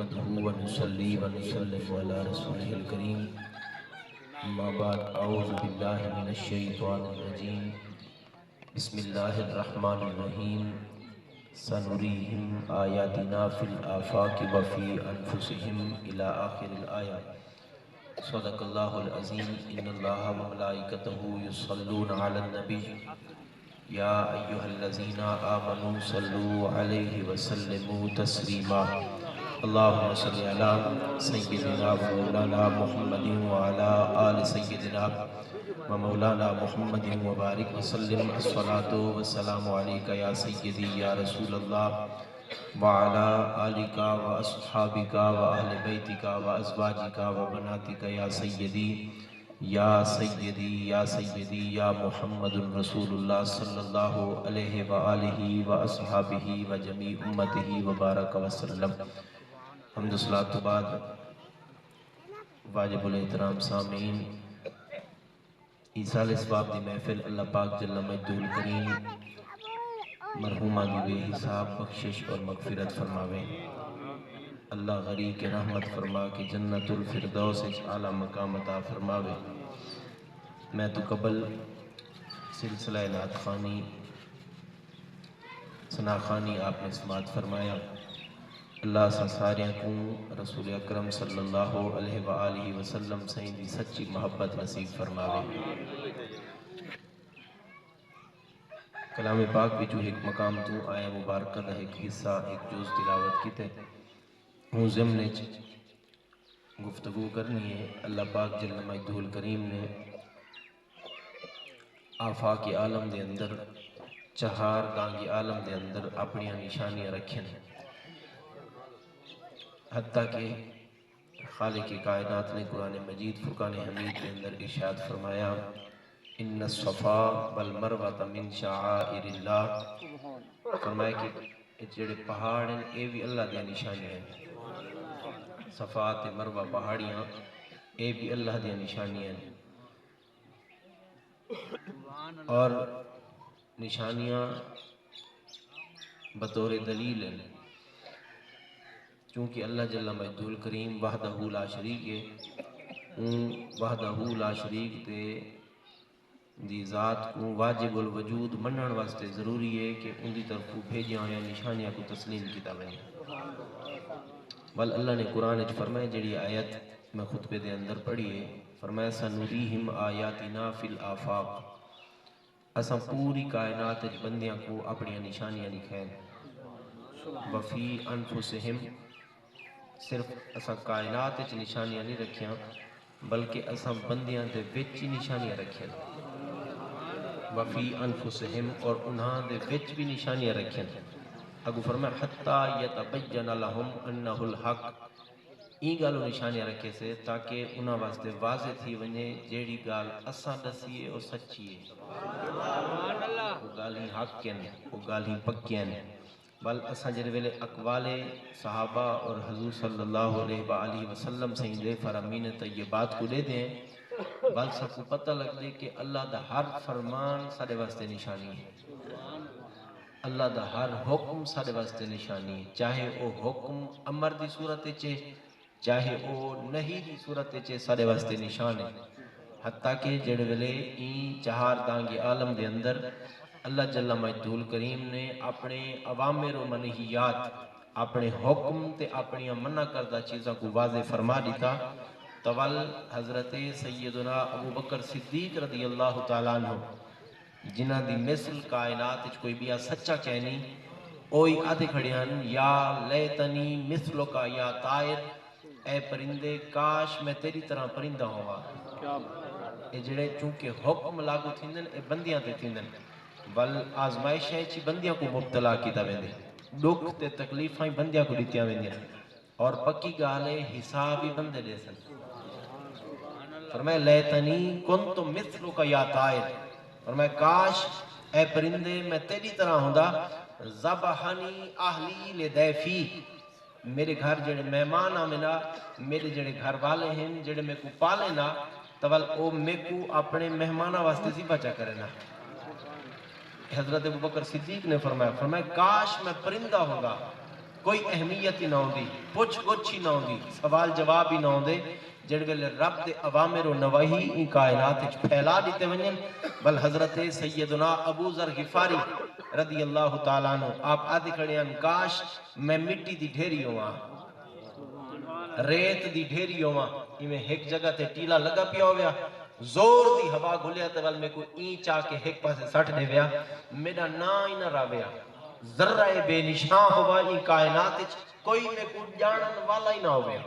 نحمده ونصلي ونسلم على رسوله الكريم اما بعد اعوذ بالله من الشيطان الرجيم بسم الله الرحمن الرحيم سنريهم آياتنا في الآفاق وفي أنفسهم إلى آخر الآيات صدق الله العظيم إن الله وملائكته يصلون على النبي یا ایہا الذین آمنوا صلوا علیہ وسلموا تسلیما اللہم صلی علی سیدنا و مولانا محمد وعلا آل سیدنا و مولانا محمد وبارک وسلم الصلاة والسلام علیکہ یا سیدی یا رسول اللہ وعلا آلکہ و اصحابکہ و اہل بیتکہ و ازواجکہ و بناتکہ یا سیدی یا سیدی یا محمد رسول اللہ صلی اللہ علیہ وآلہ وآصحابہ وجمیع امتہ وبارک وسلم۔ حمد و صلاۃ بعد واجب الاحترام سامعین، ایسال اسباب دی محفل اللہ پاک جل مجدہ الکریم مرحومہ دی بے حساب بخشش اور مغفرت فرماوے۔ اللہ غریق کے رحمت فرما کہ جنت الفردوس اعلیٰ مقام عطا فرماوے۔ میں تو قبل سلسلہ نعت خوانی ثنا خوانی آپ نے سماعت فرمایا۔ اللہ سا ساریاں کو رسول اکرم صلی اللہ علیہ وآلہ وسلم سائیں دی سچی محبت نصیب فرماوے۔ کلام پاک بھی جو ایک مقام تو آیا مبارکہ دا ایک حصہ ایک جوز تلاوت کی تے ہوں ضمن گفتگو کرنی ہے۔ اللہ پاک جل مجدہ الکریم نے آفاق عالم دے اندر چہار گانگی عالم دے اندر اپنی نشانیاں رکھیں، حتیٰ کہ خالق کائنات نے قرآن مجید فرقان حمید کے اندر ارشاد فرمایا ان الصفا والمروہ من شعائر اللہ، فرمایا کہ جڑے پہاڑ ہیں اے بھی اللہ دیا نشانیاں ہیں، صفا تے مروہ پہاڑیاں اے بھی اللہ دیا نشانیاں ہیں، اور نشانیاں بطور دلیل ہیں، چونکہ اللہ جل مجدہ الکریم وحدہ لا شریک ہے، وحدہ لا شریک تے دی ذات کو واجب الوجود منن واسطے ضروری ہے کہ ان دی طرف بھیجیاں ہویا نشانیاں کو تسلیم کیتا بنے۔ بل اللہ نے قرآن اچھ فرمائے جڑی آیت میں خطبے دے اندر پڑھی ہے، فرمایا سنوریہم آیاتنا فی الآفاق، اساں پوری کائنات بندیاں کو اپنی نشانیاں دکھائیں، وفی انفسہم، صرف اساں کائنات اچھ نشانیاں نہیں رکھیاں بلکہ اساں بندیاں دے وچ نشانیاں رکھیں، وفی انفسہم، اور انہاں دے وچ بھی نشانیاں رکھیں۔ اگو فرمایا حتیٰ یتبین لہم انہ الحق، این گالو نشانیاں رکھے سے تاکہ انہاں واسطے واضح تھی ونجے جیڑی گال اساں دسیے اور سچی ہے، وہ گال ہی حق کین، وہ گال ہی پکی ہیں۔ بل اساں جڑے ویلے اقوال صحابہ اور حضور صلی اللہ علیہ وآلہ وسلم سے دے فرامین طیبات کو لے دیں، بل سب کو پتہ لگ دے کہ اللہ دا ہر فرمان سارے واسطے نشانی ہے، اللہ دا ہر حکم سارے واسطے نشانی ہے، چاہے وہ حکم امر دی صورت چے چاہے وہ نہیں دی صورت چے سارے واسطے نشان ہے۔ حتیٰ کہ جڑے ویلے این چہار دانگی عالم دے اندر اللہ جل مجدہ الکریم نے اپنے اوامر و منہیات، اپنے حکم تے اپنی منع کردہ چیزوں کو واضح فرما دیتا، تول حضرت سیدنا ابو بکر صدیق رضی اللہ تعالیٰ عنہ جنہ دی مثل کائنات کوئی بھی سچا کہنی اوئی آدھے کھڑے ہیں، یا لیتنی مثلو کا یا طائر، اے پرندے کاش میں تیری طرح پرندہ ہوا۔ اے جڑے چونکہ حکم لاگو تھیندن اے بندیاں تے تھیندن، بل آزمائش ہے چی بندیاں کو مبتلا کیتا ویندے، دکھ تے تکلیفیں بندیاں کو دیتیاں ویندیاں، اور پکی گالے حسابی بندے دے سن۔ فرمائے لیتنی کنتم مثلو کا یا طائر، فرمائے کاش اے پرندے میں تیری طرح ہوندا، ذبحنی اہلی لدیفی، میرے گھر جڑے مہمان آمنا، میرے جڑے گھر والے ہیں جڑے میں کو پالے نا، تول او میں کو اپنے مہمانہ واسطے ذبح چا کرے نا۔ حضرت ابو بکر صدیق نے فرمایا کاش میں پرندہ ہوگا کوئی اہمیت ہی نہ ہوندی، پوچھ گچھ ہی نہ ہوندی، سوال جواب ہی نہ ہوندے، جڑ ویلے رب دے اوامر و نواہی ان کائنات وچ پھیلا دیتے ونجن۔ بل حضرت سیدنا ابو ذر غفاری رضی اللہ تعالیٰ عنہ آپ آدھے کھڑے ہیں کاش میں مٹی دی ڈھیری ہوا، ریت دی ڈھیری ہوا، میں ایک جگہ تے ٹیلا لگا پیا ہو گیا، زور دی ہوا گھلیا تے وال میں کوئی این چاہ کے ایک پاسے سٹ دے ویا، میرا نا ہی نہ راویا، ذرہ بے نشان ہوا ان کائنات وچ کوئی میں کوئی جانن والا ہی نہ ہو گیا۔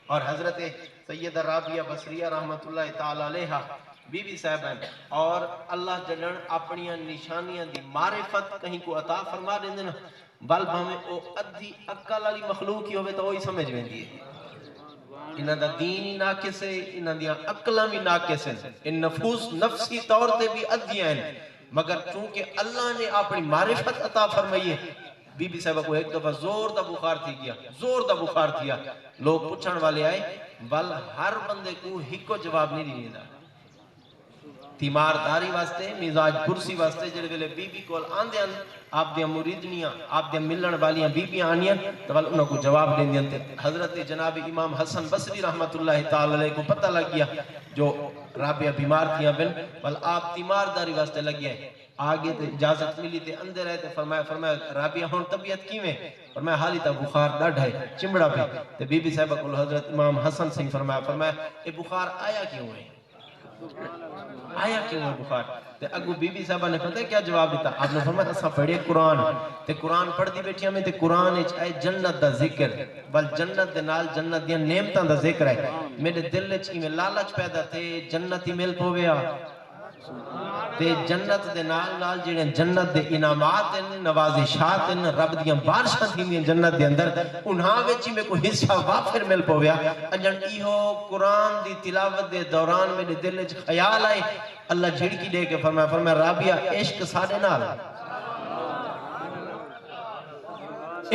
اور حضرت سیدہ رابعہ بصریہ رحمت اللہ تعالی علیہ بی بی صاحب ہیں، اور اللہ جلن اپنی نشانیاں دی معرفت کہیں کو عطا فرما دیں دینا، بل بھامیں او ادھی عقل والی مخلوق ہی ہوئے تو وہی سمجھ میں دیئے۔ انہاں دا دین ہی ناقص ہے، انہاں دیا عقلاں بھی ناقص ہیں، ان نفوس نفسی طور تے بھی ادھیاں ہیں، مگر چونکہ اللہ نے اپنی معرفت عطا فرمائیے، بی بی صاحبہ کو ایک دفعہ زور دا بخار تھی گیا، زور دا بخار تھیا، لوگ پوچھن والے آئے، بل ہر بندے کو ہکو جواب نہیں دینے دا، تیمارداری واسطے، مزاج پرسی واسطے، جڑے ویلے بی بی کول آندے ہیں، آپ دیا مریدنیاں، آپ دیا ملن والیاں بی بیاں آنیاں، تو بل انہوں کو جواب دیں دیتے۔ حضرت جناب امام حسن بصری رحمت اللہ تعالی علیہ کو پتہ لگ گیا، جو رابعہ بیمار تھیاں بن، بل آپ تیمارداری واسطے لگ گئے، آگے تے اجازت ملی تے اندر آئے تے فرمایا رابعہ ہون طبیعت کیویں؟ فرمایا حالی تا بخار ڈاڑھ ہے، چمڑا پہ، تے بی بی صاحبہ کو حضرت امام حسن سنگھ فرمایا اے بخار آیا کیوں ہے؟ آیا کیوں ہے بخار؟ تے اگو بی بی صاحبہ نے پتہ کیا جواب دیتا؟ آپ نے فرمایا اسا پڑھے قرآن، تے قرآن پڑھ دی بیٹھی ہمیں تے قرآن اچ آئے جنت دا ذکر، بل جنت دے نال جنت دیا نعمتاں دا ذکر ہے، میرے دل اچ میں لالچ پیدا تے جنت ہی مل پویا، تے جنت دے نال جڑے جنت دے انعامات ہیں، نوازشات ہیں، رب دیاں بارشاں تھیں جنت دے اندر، انہاں وچی میں کوئی حصہ وافر مل پویا، اجن ایہو قرآن دی تلاوت دے دوران میرے دل وچ خیال آئے، اللہ جھڑکی دے کے فرمایا رابعہ عشق ساڑے نال،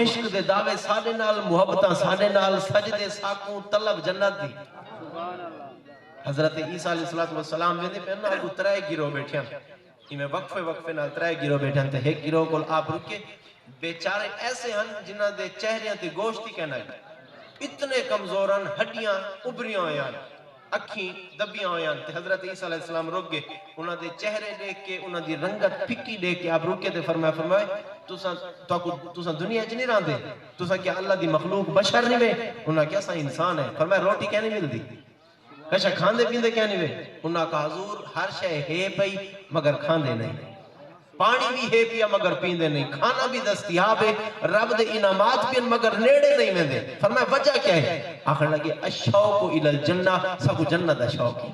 عشق دے دعوے ساڑے نال، محبتاں ساڑے نال، سجدے ساکوں طلب جنت دی۔ حضرت عیسیٰ علیہ السلام ویندے پہ نا اگو ترائے گروہ بیٹھے ہیں، میں وقفے نال ترائے گروہ بیٹھے ہیں، تے ایک گروہ کو آپ رکے، بیچارے ایسے ہیں جنہاں دے چہریاں تے گوشت ہی کہنا ہے، اتنے کمزوراں، ہڈیاں ابریاں ہویاں، اکھیں دبیاں ہویاں، تے حضرت عیسیٰ علیہ السلام رک گئے، انہاں دے چہرے دیکھ کے، انہاں دی رنگت پھکی دیکھ کے آپ رکے تے فرمائے تُساں دنیا چ نہیں راندے، تُساں کیا اللہ دی مخلوق بشر نہیں وے؟ انہاں کیا سا انسان ہے، فرمایا روٹی کیا نہیں ملدی؟ کشا کھاندے پیندے کیا نہیں وے؟ انہاں کہا حضور ہر شے ہے پئی مگر کھاندے نہیں، پانی بھی ہے پیا مگر پیندے نہیں، کھانا بھی دستیاب ہے، رب دے انعامات بھی مگر نیڑے نہیں میں دے۔ فرمایا وجہ کیا ہے؟ آخر لگے الشوق الی الجنہ، سکو جنت دا شوق ہے،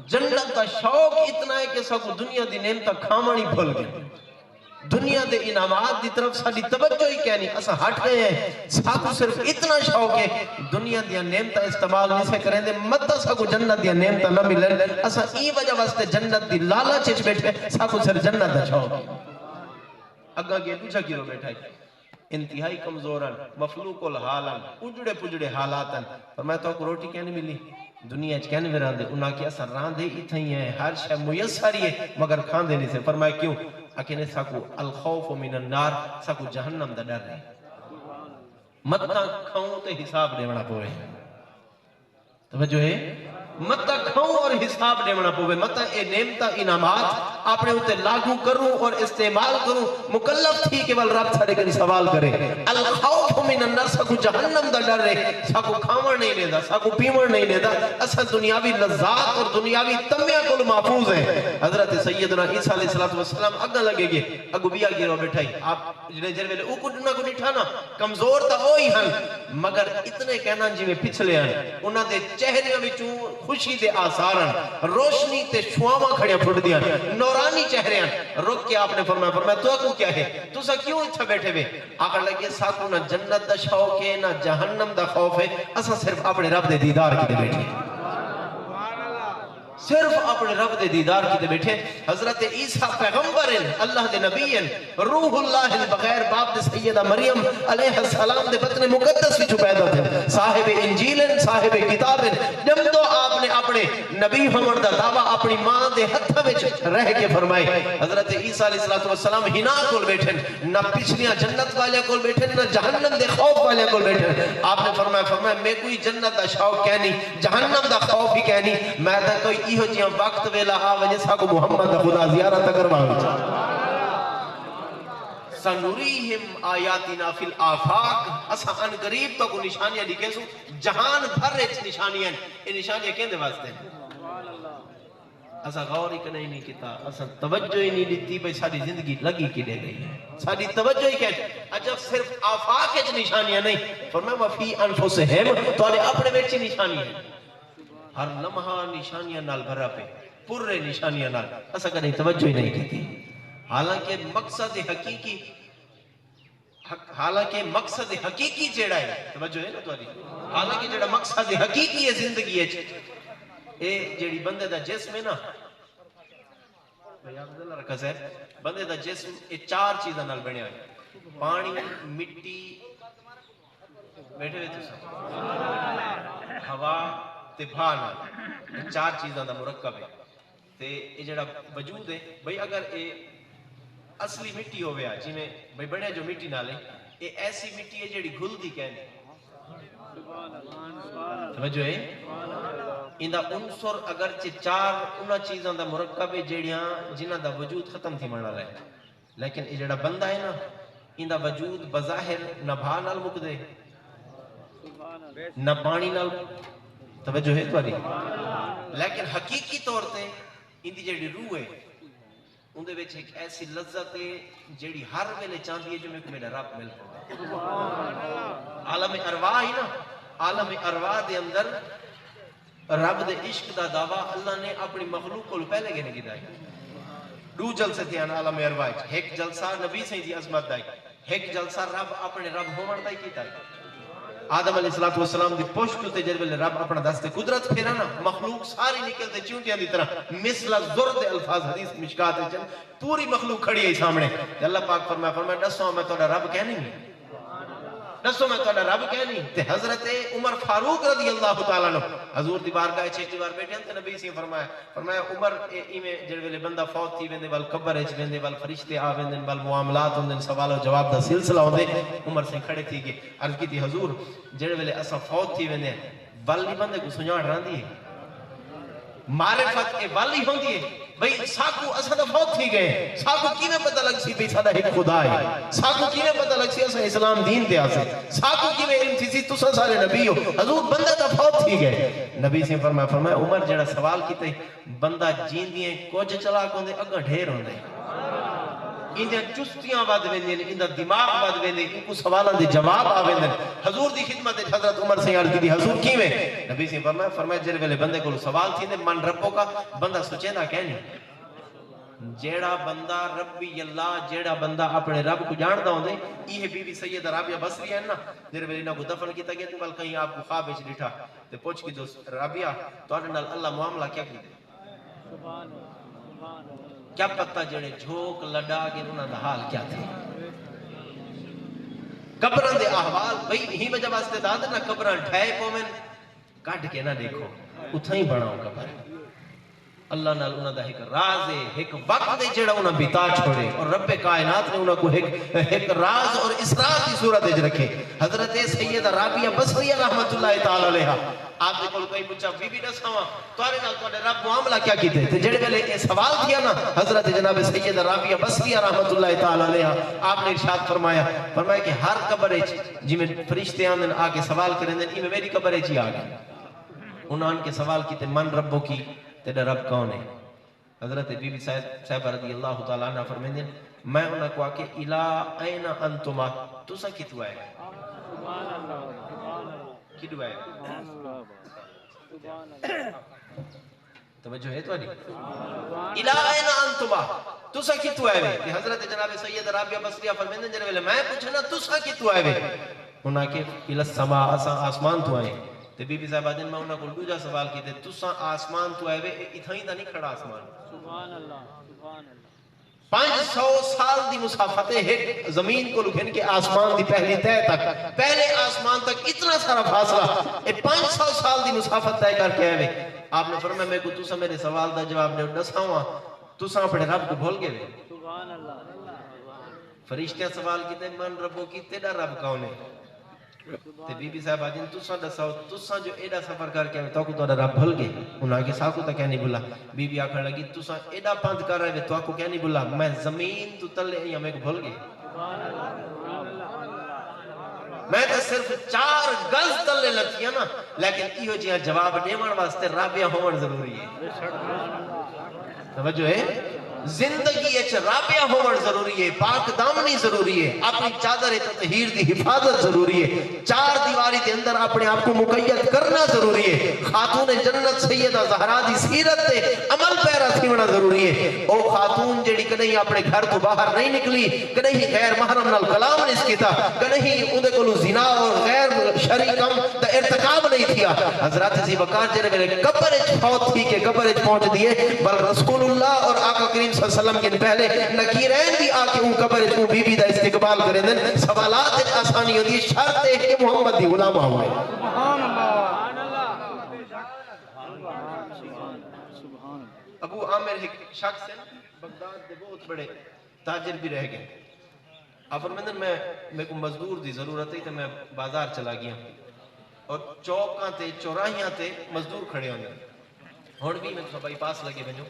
جنت دا شوق اتنا ہے کہ سکو دنیا دی نعمتاں کھامانی بھول گئے، دنیا دے انعامات دی طرف ساڑی توجہ ہی کیا نہیں، اسا ہٹ گئے ہیں، ساکو صرف اتنا شوق ہے دنیا دیا نعمتہ استعمال نہیں سے کریں دے، مدہ ساکو جنت دیا نعمتہ نہ ملیں، اسا ای وجہ واسطے جنت دی لالا چیچ بیٹھے، ساکو صرف جنت دا شوق ہے۔ اگا گیا دوچہ گیرو بیٹھا ہے، انتہائی کمزورن، مفلوق الحالن، اجڑے پجڑے حالاتن، فرمایا تو کو روٹی کیا نہیں ملی؟ دنیا چ کیا نہیں راندے؟ انہاں کیا سر راندے اتھا ہی ہیں، ہر شے میسر ہی ہے مگر کھاندے نہیں سے۔ فرمایا کیوں؟ اکینے ساکو الخوف من النار، ساکو جہنم دا ڈر ہے، متہ کھاؤں تے حساب دیونا پوئے، توجہ ہے؟ متہ کھاؤں اور حساب دیونا پوئے، متہ اے نعمتہ انعامات اپنے ہوتے لاگو کروں اور استعمال کروں، مکلف تھی کہ وال رب ساڑے کری سوال کرے، الخوف من النار، ساکو جہنم دا ڈر ہے، ساکو کھاؤں نہیں لیدا، ساکو پیمڑ نہیں لیدا، اصل دنیاوی لذات اور دنیاوی تمیہ کو محفوظ ہے۔ حضرت سیدنا عیسیٰ علیہ السلام اگا لگے گے، اگو بیا گیرو بیٹھائی، آپ جنہیں جر ویلے اوکو ڈنا کو نٹھانا، کمزور تا ہوئی ہن، مگر اتنے کہنا جی میں پچھلے ہیں، انہاں دے چہرے میں چون خوشی دے آثارن، روشنی تے شواما کھڑیاں پھٹ دیاں، نورانی چہرے ہیں، رک کے آپ نے فرمایا تو اکو کیا ہے؟ تو سا کیوں اتھا بیٹھے بے؟ آخر لگے ساکو نہ جنت دا شوق ہے، نہ جہنم دا خوف ہے، اسا صرف اپنے رب دے دیدار کی دے بیٹھے، صرف اپنے رب دے دیدار کی دے بیٹھے۔ حضرت عیسیٰ پیغمبر ہیں، اللہ دے نبی ہیں، روح اللہ بغیر باپ دے سیدہ مریم علیہ السلام دے بطن مقدس بھی چھو پیدا تھے، صاحب انجیل صاحب کتاب جب تو آپ نے اپنے نبی ہون دا دعویٰ اپنی ماں دے ہتھ وچ رہ کے فرمائے حضرت عیسیٰ علیہ السلام ہنا کول بیٹھے نہ پچھلیاں جنت والے کول بیٹھے نہ جہنم دے خوف والے کول بیٹھے آپ نے فرمایا میں کوئی جنت دا شوق کہنی جہنم دا خوف ہی کہنی میں تا کوئی ایہو جیاں وقت ویلا آ وجہ سا کو محمد دا خدا زیارت کرواؤں سنوریہم آیاتنا فی الآفاق اسا ان قریب تو کو نشانیاں لکھے سو جہان بھر اچھ نشانیاں یہ نشانیاں کہنے واسطے ہیں اسا غور ہی کرنے نہیں کیتا اسا توجہ ہی نہیں لیتی بھئی ساری زندگی لگی کی دے گئی ہے ساری توجہ ہی کہنے اجب صرف آفاق اچھ نشانیاں نہیں فرمایا وفی انفسہم تو آلے اپنے بیچی نشانیاں ہر لمحہ نشانیاں نال بھرا پہ پورے نشانیاں نال اسا کرنے توجہ ہی نہیں کیتی حالانکہ مقصد حقیقی جیڑا ہے توجہ ہے نا تو حالانکہ جیڑا مقصد حقیقی ہے زندگی ہے اے جیڑی بندے دا جسم ہے نا بندے دا جسم اے 4 چیزاں نال بنیا ہے پانی مٹی بیٹھے ہوئے تو ہوا تے بھا نال 4 چیزاں دا مرکب ہے تے اے جیڑا وجود ہے بھئی اگر اے اصلی مٹی ہو گیا جی میں بھئی بڑے جو مٹی نالے یہ ایسی مٹی ہے جیڑی گھل دی کہنے سمجھو ہے اندہ عنصر اگرچہ 4 انہا چیزاں دا مرکب ہے جیڑیاں جنہ دا وجود ختم تھی مانا رہے لیکن یہ جڑا بندہ ہے نا اندہ وجود بظاہر نہ بھا نال مک دے نہ پانی نال توجہ ہے تو لیکن حقیقی طور تے اندی جیڑی روح ہے اندھے بیچ ایک ایسی لذت ہے جیڑی ہر ویلے چاندی ہے جو میں کو میرا رب مل پڑا عالم ارواح ہی نا عالم ارواح دے اندر رب دے عشق دا دعویٰ اللہ نے اپنی مخلوق کو پہلے گنے کی دائی 2 جلسے تھے عالم ارواح ایک جلسہ نبی سے دی عظمت دائی ایک جلسہ رب اپنے رب ہومن دائی کی دائی آدم علیہ السلام دی پشت تے جب رب اپنا دست قدرت پھیرا نا مخلوق ساری نکلتے چونٹیاں دی طرح مثل زرد الفاظ حدیث مشکات چل پوری مخلوق کھڑی ہے سامنے اللہ پاک فرمایا دسو میں توڑا رب کہنی دسو میں توڑا رب کہنی تے حضرت عمر فاروق رضی اللہ تعالیٰ نو حضور دی بارگاہ چھے بار بیٹھے ہیں تے نبی سے فرمایا عمر ایمیں جڑ ویلے بندہ فوت تھی ویندے وال قبر اچ ویندے وال فرشتے آ ویندے وال معاملات ہوندے سوال و جواب دا سلسلہ ہوندے عمر سے کھڑے تھی کہ عرض کی تھی حضور جڑ ویلے اسا فوت تھی ویندے والی بندے کو سنجھاڑ راندی ہے معرفت کے والی ہوندی ہے بھئی ساکو اسا دا فوت تھی گئے ساکو کی میں پتہ لگ سی بھئی سادہ ایک خدا ہے ساکو کی میں پتہ لگ سی اسا اسلام دین دے آسے ساکو کی میں علم تھی سی تسا سارے نبی ہو حضور بندہ دا فوت تھی گئے نبی سے فرمایا عمر جڑا سوال کیتے بندہ جین دیئے کچھ چلا کوندے اگا ڈھیر ہوندے اندھے چستیاں باد ویندے اندھا دماغ باد ویندے ان کو سوالان دے جواب آویندے حضور دی خدمت حضرت عمر سے عرض کی دی حضور کی میں نبی سے فرمایا جرے ویلے بندے کو سوال تھی من ربوں کا بندہ سوچے نہ کہنی جیڑا بندہ ربی اللہ جیڑا بندہ اپنے رب کو جاندہ ہوندے یہ بی بی سید رابعہ بصری ہے نا جرے ویلے نہ کو دفن کیتا گیا تو کہیں آپ کو خواب اچھ ڈٹھا تے پوچھ کی دوست رابعہ تو آنے اللہ معاملہ کیا کی دے کیا پتہ جڑے جھوک لڑا کے انہوں نے حال کیا تھے قبران دے احوال بھئی ہی وجہ واسطے دادا نا قبران ٹھائے پومن کٹ کے نہ دیکھو اتھا ہی بڑھاؤں قبر اللہ نال انہوں دا ایک راز ہے ایک وقت ہے جڑا انہوں بیتا چھوڑے اور رب کائنات نے انہوں کو ایک راز اور اسرار کی صورت ہے رکھے حضرت سیدہ رابعہ بصریہ رحمت اللہ تعالی علیہ آپ نے کوئی پوچھا بی بی نساواں توارے نال توارے رب معاملہ کیا کیتے تھے جڑے ویلے یہ سوال کیا نا حضرت جناب سیدہ رابعہ بصریہ رحمت اللہ تعالی علیہ آپ نے ارشاد فرمایا کہ ہر قبر جی میں فرشتے آندن آکے سوال کریں دن میں میری قبر جی آگئے انہوں نے سوال کیتے من ربوں کی تیرا رب کون ہے حضرت بی بی صاحبہ رضی اللہ تعالیٰ عنہ فرمائیں دیں میں انہوں کو آکے الہ این انتما تو سا کتو آئے کتو آئے توجہ ہے تو نہیں الہ این انتما تو سا کتو آئے کہ حضرت جناب سید رابعہ بصریہ فرمائیں دیں جناب میں پوچھنا تو سا کتو آئے انہوں نے الہ السما آسمان تو آئے تے بی بی صاحبہ دن میں انہوں کو دوجہ سوال کی تے تساں آسمان تو آئے اتھائیں دا نہیں کھڑا آسمان سبحان اللہ سبحان اللہ 500 سال دی مسافت ہے ایک زمین کو لکھن کے آسمان دی پہلی تہ تک، پہلے آسمان تک اتنا سارا فاصلہ، یہ 500 سال دی مسافت طے کر کے آئے۔ آپ نے فرمایا میں کو تسا میرے سوال دا جواب نے دسا ہوا، تسا اپنے رب کو بھول گئے۔ سبحان اللہ۔ فرشتے سوال کیتے من ربو کی تیرا رب کون ہے؟ تے بی بی صاحب آجن تسا دساؤ تسا جو ایڈا سفر کر کے آئے تو کو رب بھول گئے؟ انہاں کے ساکو تا کیا نہیں بھولا؟ بی بی آکھر لگی تسا ایڈا پانچ کر رہے تو کو کیا نہیں بھولا؟ میں زمین تو تلے یا میں کو بھول گئے؟ میں تو صرف 4 گز تلے لگتی ہے نا، لیکن ایو جیہاں جواب دیوان واسطے رابیہ ہومن ضروری ہے۔ توجہ ہے؟ زندگی اچھ رابیہ ہومن ضروری ہے، پاک دامنی ضروری ہے، اپنی چادر تطہیر دی حفاظت ضروری ہے، 4 دیواری دے اندر اپنے آپ کو مقید کرنا ضروری ہے، خاتون جنت سیدہ زہرا دی سیرت تے عمل پیرا تھیونا ضروری ہے۔ او خاتون جڑی کدیں اپنے گھر تو باہر نہیں نکلی، کدیں غیر محرم نال کلام نہیں کیتا، کدیں اودے کولوں زنا اور غیر شرعی کم دا ارتکاب نہیں کیا۔ حضرت سی وقار جڑے میرے قبر وچ فوت تھی کہ قبر وچ پہنچ دیے، بل رسول اللہ اور آقا کریم صلی اللہ علیہ وسلم کے پہلے نکیرین بھی آکے ان قبر کو بی بی دا استقبال کریں دن، سوالات آسانی ہوتی ہے، شرط ہے کہ محمد دی غلام ہوئے۔ سبحان اللہ۔ ابو عامر ایک شخص ہے بغداد دے بہت بڑے تاجر بھی رہ گئے۔ آپ فرمندن میں کو مزدور دی ضرورت ہے تو میں بازار چلا گیا اور چوکاں تے چوراہیاں تے مزدور کھڑے ہونے، اور بھی میں تو بائی پاس لگے بنو،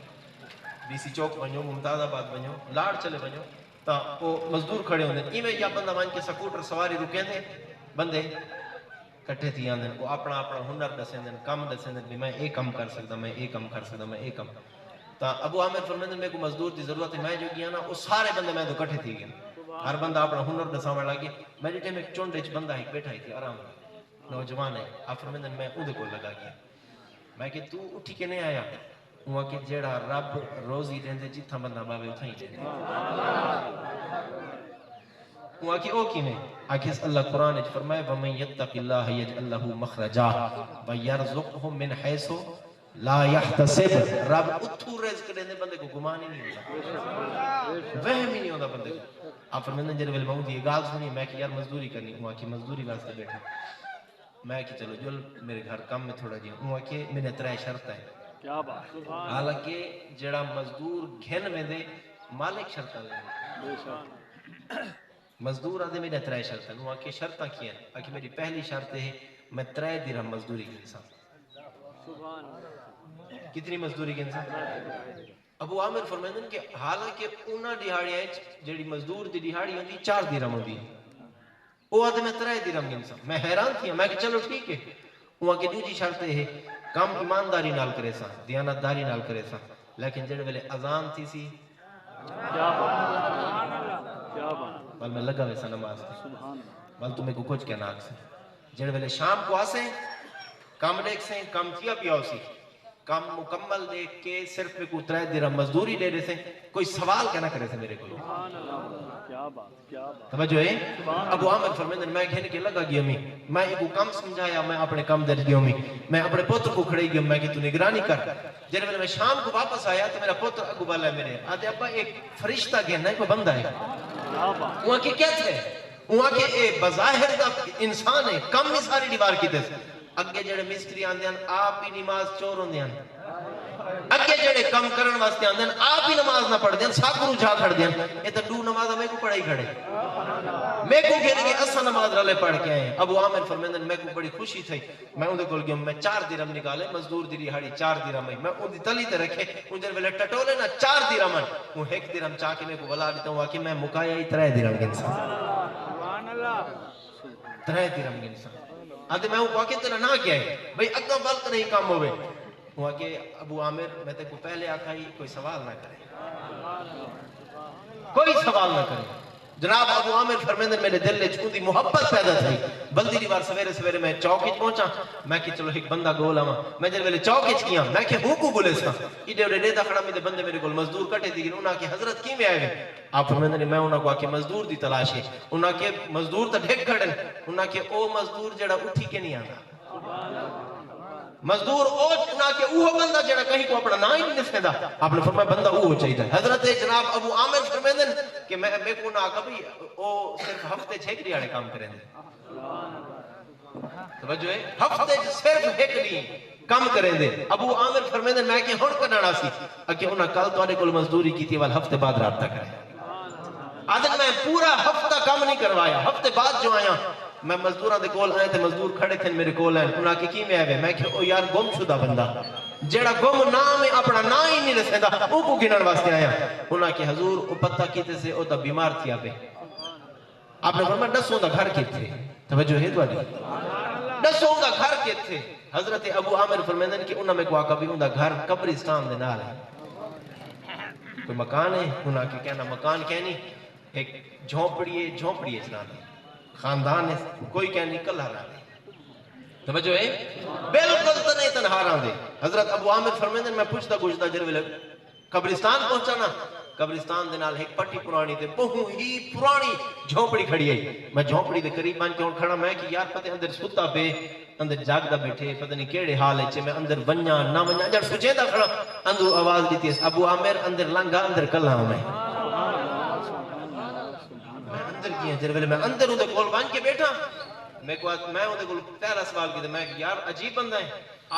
بی سی چوک بنو، ممتاز آباد بنو، لاڑ چلے بنو، تا وہ مزدور کھڑے ہونے ایویں یا بندہ مان کے سکوٹر سواری رکیں دے، بندے کٹھے تھی آندن، وہ اپنا ہنر دسیں دن، کم دسیں دن، میں ایک کم کر سکتا، میں ایک کم کر سکتا، میں ایک کم۔ تا ابو عامر فرمندن میں کو مزدور دی ضرورت ہے، میں جو گیا نا وہ سارے بندے میں تو کٹھے تھی گئے، ہر بندہ اپنا ہنر دساوڑ لگی۔ میں جو ٹیم ایک چونڈے بندہ ایک بیٹھا ہی تھی آرام نوجوان ہے، آپ فرمندن میں اودے کو لگا گیا، میں کہ تو اٹھی کے نہیں آیا؟ وہ کہ جیڑا رب روزی دیں دے جتھا بندہ باوے اتھا ہی دیں دے۔ وہ کہ او کی میں آکھیں اللہ قرآن اچھ فرمائے وَمَنْ يَتَّقِ اللَّهَ يَجْعَلْ لَهُ مَخْرَجًا وَيَرْزُقْهُ مِنْ حَيْثُ لَا يَحْتَسِبُ۔ رب اتھو رزق دیں دے بندے کو گمان ہی نہیں ہوتا، وہم ہی نہیں ہوتا بندے کو۔ آپ فرمندن جنہے ویل مہوں دی گال سنی، میں کہ یار مزدوری کرنی، وہ کہ مزدوری واسطے بیٹھا، میں کہ چلو جل میرے گھر کم میں تھوڑا جی، وہ کہ میں نے 3 شرط ہے۔ حالانکہ جڑا مزدور گھن میں دے مالک شرطہ دے، مزدور آدھے میرے 3 شرط ہیں، وہ کہ شرطہ کیا ہے؟ کہ میری پہلی شرط ہے میں 3 درہم مزدوری کی انسان۔ کتنی مزدوری کی انسان؟ ابو عامر فرمائدن کہ حالانکہ انہاں دیہاڑی ہے جڑی مزدور دی دیہاڑی ہوندی 4 درہم ہوندی، وہ آدھے میں 3 درہم کی انسان۔ میں حیران تھی، میں کہ چلو ٹھیک ہے۔ وہ کہ دوسری شرط ہے کام ایمانداری نال کرے سا، دیانتداری نال کرے سا، لیکن جڑے ویلے اذان تھی سی بل میں لگا ویسا نماز تھی، بل تمہیں کو کچھ کہنا آگ سے جڑے ویلے شام کو آسے کام دیکھ سے کام کیا پیاؤ سی، کام مکمل دیکھ کے صرف میں کو 3 درہم مزدوری دے رہے سے، کوئی سوال کہنا کرے سے میرے کو۔ توجہ ہے؟ ابو عامر فرمیدن میں کہنے کے لگا گیا میں ایک کام سمجھایا، میں اپنے کام در گیا میں اپنے پتر کو کھڑے گیا، میں کہ تو نگرانی کر۔ جب میں شام کو واپس آیا تو میرا پتر اگو بالا ہے میرے آدھے ابا ایک فرشتہ گھننا ہے، کوئی بندہ ہے۔ وہاں کی کیا تھے؟ وہاں کے ایک بظاہر کا انسان ہے، کم میں ساری دیوار کی تھے، اگے جڑے مستری آن دیان آپ ہی نماز چور ہوں دیان، اگے جڑے کم کرن واسطے آن دیان آپ ہی نماز نہ پڑھ دیان، ساکرو جھا کھڑ دیان، یہ تو 2 نماز میں کو پڑھائی کھڑے، میں کو کہنے کہ اسا نماز رلے پڑھ کے آئے ہیں۔ ابو عامر فرمیدن میں کو بڑی خوشی تھی، میں اندھے کول گیا، میں 4 درہم نکالے، مزدور دی دیہاڑی 4 درہم ہے، میں اندھی تلی تے رکھے، اندھے ویلے ٹٹولے نا 4 درہم ہے، وہ 1 درہم چاہ کے میں کو بلا دیتا ہوں کہ میں مکایا ہی 3 درہم کے انسان، 3 درہم کے انسان۔ آدھے میں وہ کہ تیرا نہ کیا ہے بھئی اگا وقت نہیں کام ہوئے، وہ کہ ابو عامر میں تے کو پہلے آکھا ہی کوئی سوال نہ کرے، کوئی سوال نہ کرے۔ جناب ابو عامر فرمیدن میرے دل نے چھوندی محبت پیدا تھی، بلدی دیوار سویرے سویرے میں چوکیچ پہنچا، میں کہ چلو ایک بندہ گول آما، میں جب ویلے چوکیچ کیا، میں کہ ہوں کو گولے سا، ایڈے وڈے نیدہ کھڑا میں دے بندے میرے گول مزدور کٹے دی گئے، انہاں کی حضرت کی میں آئے گئے، آپ فرمیدن میں انہاں کو آکے مزدور دی تلاش ہے، انہاں کے مزدور تا ڈھک کھڑن، انہاں کے او مزدور جڑا اٹھی کے نہیں آنا، مزدور او نہ کہ وہ بندہ جڑا کہیں کو اپنا نام ہی نہیں لکھدا. آپ نے فرمایا بندہ وہ چاہیے. حضرت جناب ابو عامر فرمائیں کہ میں کو نہ کبھی او صرف ہفتے 6 ڈیڑھ کام کریں دے. توجہ ہے, ہفتے صرف 1 دن کم کریں دے. ابو عامر فرمائیں میں کہ ہن کرنا سی کہ انہاں کل تواڈے کول مزدوری کیتی وال ہفتے بعد رابطہ کرے. آدھن میں پورا ہفتہ کام نہیں کروایا. ہفتے بعد جو آیا میں مزدوراں دے کول آئے تے مزدور کھڑے تھے میرے کول ہیں. انہاں کی میں آئے میں کہ او یار گم شدہ بندہ جیڑا گم نام ہے اپنا نام ہی نہیں رسیندا او کو گنن واسطے آیا. انہاں کہ حضور او پتہ کیتے سے او تا بیمار تھیا پہ. آپ نے فرمایا دسوں دا گھر کیتے. توجہ ہے تواڈی؟ دسوں دا گھر کیتے. حضرت ابو عامر فرمائیں کہ انہاں میں کو آقا بھی ان دا گھر قبرستان دے نال ہے. کوئی مکان ہے انہاں کی کہنا مکان کہنی ایک جھونپڑی ہے چنا دے خاندان ہے کوئی کہنی کل ہرا دے. توجہ ہے بالکل تنے تنہا رہا دے. حضرت ابو عامر فرمائیں میں پوچھتا جر ویلے قبرستان پہنچا نا قبرستان دے نال ایک پٹی پرانی تے بہت ہی پرانی جھونپڑی کھڑی ہے. میں جھونپڑی دے قریب بن کے کھڑا میں کہ یار پتہ اندر ستا پہ اندر جاگدا بیٹھے پتہ نہیں کیڑے حال ہے میں اندر ونجا نہ ونجا جڑ سجیدا کھڑا اندر آواز دیتی ہے ابو عامر اندر لنگا اندر کلا ہوں میں اندر کی جر ویلے میں اندر اودے کول بن کے بیٹھا میں اودے کول پہلا سوال کیتا میں یار عجیب بندہ ہے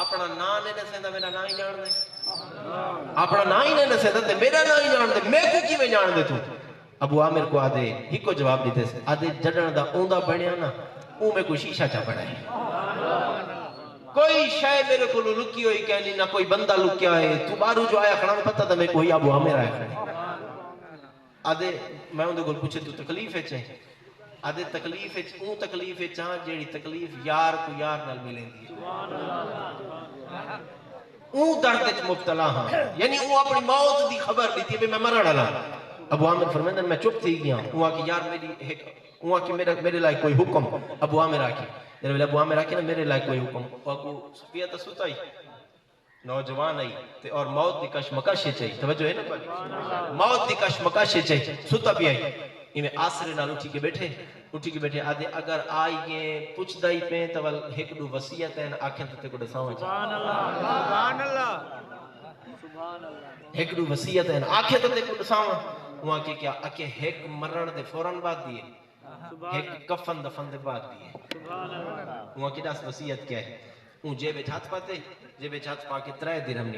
اپنا نام نہیں دسیندا میرا نام ہی جان دے. اپنا نام ہی نہیں دسیندا تے میرا نام ہی جان دے میں کو کیویں جان دے تو. ابو عامر کو آدھے ہی کو جواب دیتے آدھے جڑن دا اوندا بنیا نا او میں کوئی شیشہ چا پڑا ہے. کوئی شے میرے کو لکی ہوئی کہنی نہ کوئی بندہ لکیا ہے. تو بارو جو آیا کھڑا میں پتہ تھا میں کوئی ابو عامر آیا کھڑا. آدھے میں اندے کو پوچھے تو تکلیف ہے چاہے آدھے تکلیف ہے اون تکلیف ہے چاہاں جیڑی تکلیف یار کو یار نال ملیں دی اون درد وچ مبتلا ہاں یعنی اون اپنی موت دی خبر دیتی ہے میں مرن والا. ابو عامر فرمائیں میں چپ تھی گیا اون کہ یار میری اون کہ میرے لائے کوئی حکم. ابو عامر آکے ابو عامر آکے نا میرے لائے کوئی حکم او کو سپیا تا ستا ہی نوجوان آئی اور موت دی کشمکش چاہیے. توجہ ہے نا موت دی کشمکش چاہیے ستا بھی آئی میں آسرے نال اٹھی کے بیٹھے آدھے اگر آئی گئے پوچھ دائی پہ تول ایک دو وسیعت ہیں آنکھیں تے کو دساواں سبحان اللہ ایک دو وسیعت ہیں آنکھیں تے کو دساواں وہاں کہ کیا اکے ایک مرن دے فوراً بعد دیے ایک کفن دفن دے بعد دیے. وہاں کی داس وسیعت کیا ہے اون جیب ہاتھ پاتے جیب ہاتھ پا کے 3 درہم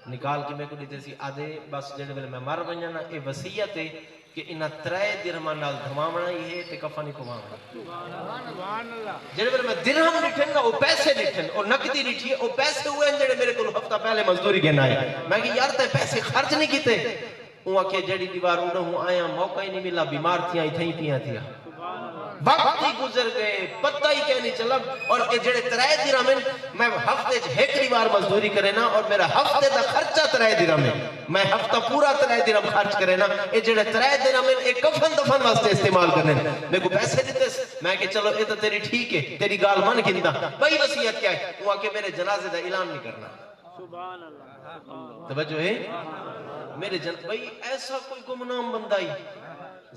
نکال کے میں کو دیتے سی آدھے بس جڑے ویلے میں مر ونجا نا اے وصیت ہے کہ انہاں 3 درہماں نال دھماونا ہی ہے تے کفن ہی پواونا. جڑے ویلے میں درہم ڈٹھن نا او پیسے ڈٹھن اور نقدی ڈٹھی او پیسے ہوئے جڑے میرے کو ہفتہ پہلے مزدوری گن آئے. میں کہ یار تے پیسے خرچ نہیں کیتے. وہاں کہ جڑی دیوار انہوں آیا موقع ہی نہیں ملا بیمار تھیا ہی تھیا وقت ہی گزر گئے پتہ ہی کہنی چلا. اور جڑے 3 درہم میں ہفتے 1 بار مزدوری کرے نا اور میرا ہفتے دا خرچہ 3 درہم میں ہفتہ پورا 3 درہم خرچ کرے نا یہ جڑے 3 درہم ایک کفن دفن واسطے استعمال کرنے میں کو پیسے دیتے میں کہ چلو یہ تو تیری ٹھیک ہے تیری گال من گندا بھائی وصیت کیا ہے وہ کہ میرے جنازے دا اعلان نہیں کرنا. سبحان اللہ توجہ ہے میرے بھائی ایسا کوئی گمنام بندہ ہی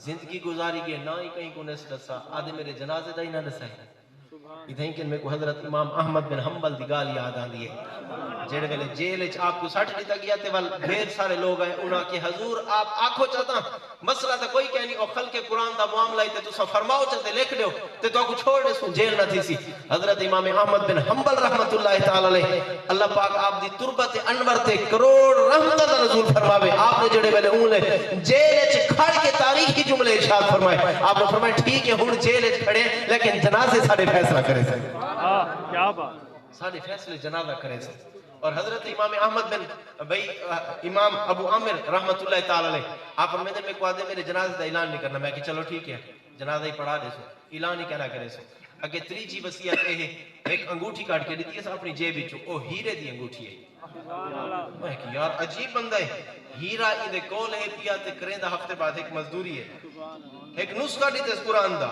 زندگی گزاری گئے نہ ہی کہیں کو نس دسا آدھے میرے جنازے دا ہی نہ دسا ہے. ادھیں کہ میں کو حضرت امام احمد بن حنبل دی گال یاد آندی ہے جڑے ویلے جیل وچ آپ کو 60 دیتا گیا تے ول ڈھیر سارے لوگ ہیں انہاں کہ حضور آپ آکھو چاہتا مسئلہ تے کوئی کہنی او خلق قرآن دا معاملہ تے تساں فرماؤ چاہتے لکھ دیو تے تو کو چھوڑ دے سو جیل نہ تھی سی. حضرت امام احمد بن حنبل رحمت اللہ تعالی علیہ اللہ پاک آپ دی تربت انور تے کروڑ رحمت دا نزول فرماوے. آپ نے جڑے ویلے اون جیل وچ کھڑ کے تاریخی جملے ارشاد فرمائے آپ نے فرمایا ٹھیک ہے ہن جیل وچ کھڑے لیکن جنازے ساڈے فیصلہ کرے سے کیا بات ساڈے فیصلے جنازہ کرے سے. اور حضرت امام احمد بن بھائی امام ابو عامر رحمت اللہ تعالی علیہ آپ فرماتے میں کو آدھے میرے جنازے دا اعلان نہیں کرنا. میں کہ چلو ٹھیک ہے جنازہ ہی پڑھا دے سو اعلان ہی کہنا کرے سو. اگے تریجی وصیت یہ ہے ایک انگوٹھی کاٹ کے دیتی ہے اپنی جیب وچوں او ہیرے دی انگوٹھی ہے. میں کہ یار عجیب بندہ ہے ہیرا دے کول ہے پیا تے کریندا ہفتے بعد ایک مزدوری ہے ایک نسخہ دیتے اس قرآن دا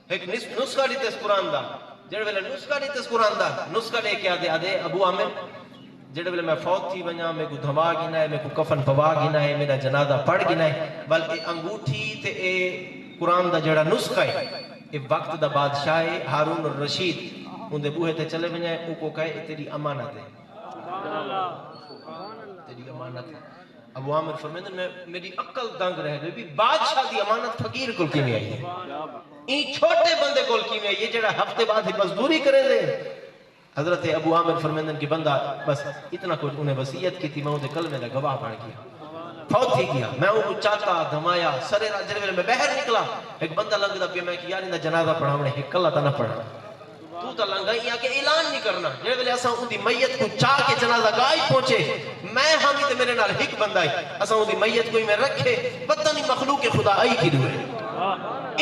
ایک نسخہ دیتے اس قرآن دا جڑے ویلے نسخہ دیتے اس قرآن دا نسخہ لے کے آدھے ابو عامر جڑے ویلے میں فوت تھی ونجا میں کو دھما گنا ہے میں کو کفن پوا گنا ہے میرا جنازہ پڑھ گنا ہے بلکہ انگوٹھی تے قرآن دا جڑا نسخہ ہے یہ وقت دا بادشاہ ہارون الرشید ان دے بوہے تے چلے ونجائے او کو کہے اے تیری امانت ہے، تیری امانت ہے۔ ابو عامر فرمیندن میں میری عقل دنگ رہ گئی بھی بادشاہ دی امانت فقیر کول کیویں آئی ہے، این چھوٹے بندے کول کیویں آئی ہے جڑا ہفتے بعد ہی مزدوری کرے دے۔ حضرت ابو عامر فرمیندن کی بندہ بس اتنا کچھ انہیں وصیت کی تھی، میں انہیں کلمے دا گواہ بن گیا، فوت ہی گیا۔ میں ان کو چاہتا دھمایا سرے راجر ویلے میں بہر نکلا، ایک بندہ لنگ دا پیا، میں کہ یار انہیں جنازہ پڑھا ایک کلہ تا نہ پڑھا، تو تا لنگا یا کہ اعلان نہیں کرنا، جے ویلے اساں ان دی میت کو چاہ کے جنازہ گاہ پہنچے، میں ہم تے میرے نال ایک بندہ ہے، اساں ان دی میت کوئی میں رکھے، پتہ نہیں مخلوق خدا آئی کی دوئے۔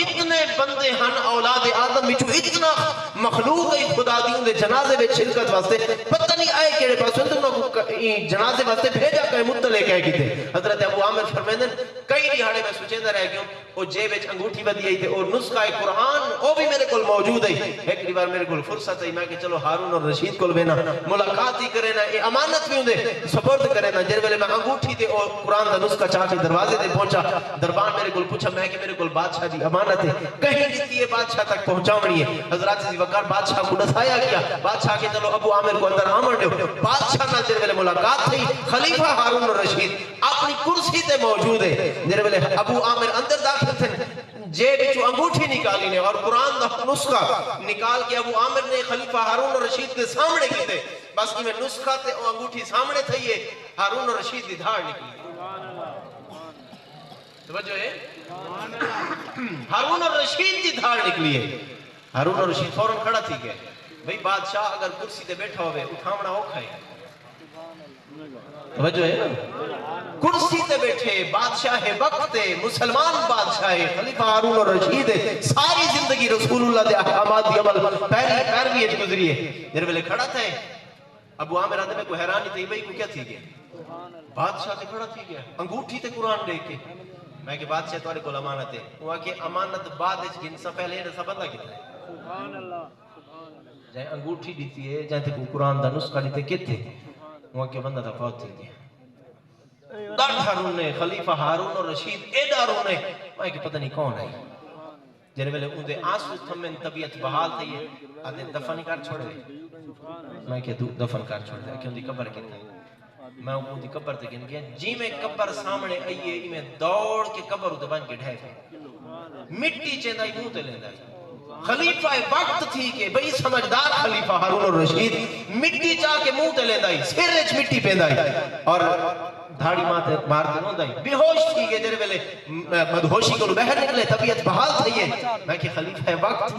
اتنے بندے ہن اولاد آدم وچوں اتنا مخلوق ہے خدا دی ان دے جنازے وچ شرکت واسطے، پتہ نہیں آئے کیڑے پاسوں تے انہاں کو جنازے واسطے بھیجا کہ مطلع کہہ کیتے۔ حضرت ابو عامر فرمیندن کئی دیہاڑے میں سوچیندہ رہ گیا او جیب وچ انگوٹھی بدی آئی تے او نسخہ قرآن او بھی میرے کول موجود ہے۔ ایک بار میرے کول فرصت ہے، میں کہ چلو ہارون اور رشید کول بینا ملاقات ہی کرے نا، اے امانت بھی ہوندے سپرد کرے نا۔ جے ویلے میں انگوٹھی تے اور قرآن دا نسخہ چاہ کے دروازے تے پہنچا، دربان میرے کول پوچھا، میں کہ میرے کول بادشاہ دی امانت ہے، کہیں دیتی ہے بادشاہ تک پہنچاونی ہے۔ حضرات سے وقار بادشاہ کو دسایا گیا، بادشاہ کے چلو ابو عامر کو اندر آمن دیو۔ بادشاہ نال جے ویلے ملاقات تھی، خلیفہ ہارون اور رشید اپنی کرسی تے موجود ہے۔ جے ویلے ابو عامر اندر داخل تھے، جیب وچوں انگوٹھی نکالی نے اور قرآن دا نسخہ نکال کے ابو عامر نے خلیفہ ہارون اور رشید کے سامنے کیتے، بس میں نسخہ تے انگوٹھی سامنے تھئی ہے، ہارون اور رشید دی دھاڑ نکلی۔ توجہ ہے، ہارون اور رشید دی دھاڑ نکلی ہے۔ ہارون اور رشید فوراً کھڑا تھی گئے، بھئی بادشاہ اگر کرسی تے بیٹھا ہوئے اٹھاونا اوکھا ہے۔ توجہ ہے، کرسی تے بیٹھے بادشاہ وقت مسلمان بادشاہ خلیفہ ہارون اور رشید ساری زندگی رسول اللہ دے احکامات دی عمل پہلی پیروی اچ گزری ہے۔ جے ویلے کھڑا تھا ابو عامر آدھے میں کو حیرانی تھی، بھئی کو کیا تھی گیا؟ بادشاہ تے کھڑا تھی گیا، انگوٹھی تے قرآن دیکھ کے، میں کہ بادشاہ تمہارے کو امانت ہے، وہ کہ امانت بعد وچ گنسا پہلے یہ سب بندہ کتنا ہے؟ سبحان اللہ، جائے انگوٹھی دیتی ہے، جائے تے کو قرآن دا نسخہ دیتے کتے، وہ کہ بندہ دا فوت تھی گیا۔ ڈاٹھا رونے خلیفہ ہارون اور رشید ایڈا رونے، میں کہ پتہ نہیں کون ہے۔ جنہے ویلے ان دے آنسو تھمیں طبیعت بحال تھی ہے، آدھے دفن کر چھوڑے، میں کہ دفن کر چھوڑ دے، کیوں دی قبر کتنا ہے؟ میں ان دی قبر تے گن گیا، جی میں قبر سامنے آئیے، میں دوڑ کے قبر تے بن کے ڈھائے تھے، مٹی چیندہ ہی منہ تے لیندہ ہے۔ خلیفہ وقت تھی کہ بھئی سمجھدار خلیفہ ہارون اور رشید مٹی چاہ کے منہ تے لیندہ ہی، سر وچ مٹی پیندہ ہی اور دھاڑی مارتے روندہ ہی، بے ہوش تھی کہ جنہے ویلے مدہوشی کو بہر نکلے، طبیعت بحال تھی ہے۔ میں کہ خلیفہ وقت